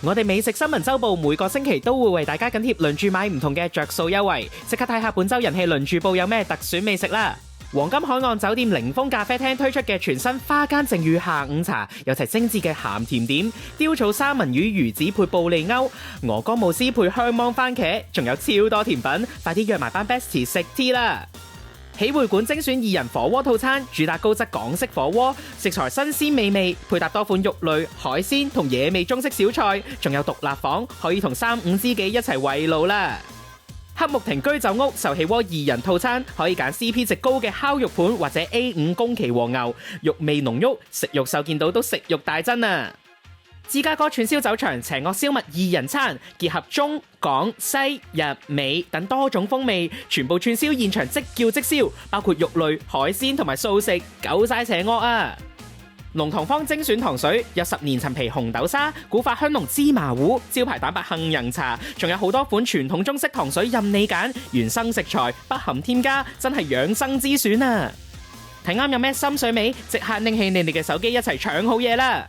我哋美食新聞週報每個星期都會為大家緊貼輪住買唔同嘅着數優惠，即刻睇下本週人氣輪住報有咩特選美食啦！黃金海岸酒店凌峰咖啡廳推出嘅全新花間靜語下午茶，有齊精緻嘅鹹甜點，雕草三文魚魚子配布利歐，鵝肝慕斯配香芒番茄，仲有超多甜品，快啲約埋班 bestie 食 tea 啦！喜會館精選2人火鍋套餐，主打高質港式火鍋，食材新鮮美味，配搭多款肉類、海鮮同野味中式小菜，仲有獨立房可以同3-5知己一齊圍爐啦。黑木亭居酒屋壽喜鍋2人套餐，可以揀 CP 值高嘅烤肉盤或者 A5 宮崎和牛，肉味濃郁，食肉獸見到都食欲大增啊！芝加哥串燒酒場邪惡燒麥2人餐，結合中港西日美等多種風味，全部串燒現場即叫即燒，包括肉類、海鮮同埋素食，夠晒邪惡啊！龍塘坊精選糖水有10年陳皮紅豆沙、古法香濃芝麻糊、招牌蛋白杏仁茶，仲有好多款傳統中式糖水任你揀，原生食材不含添加，真係養生之選啊！睇啱有咩心水味，即刻拎起你哋嘅手機一齊搶好嘢啦！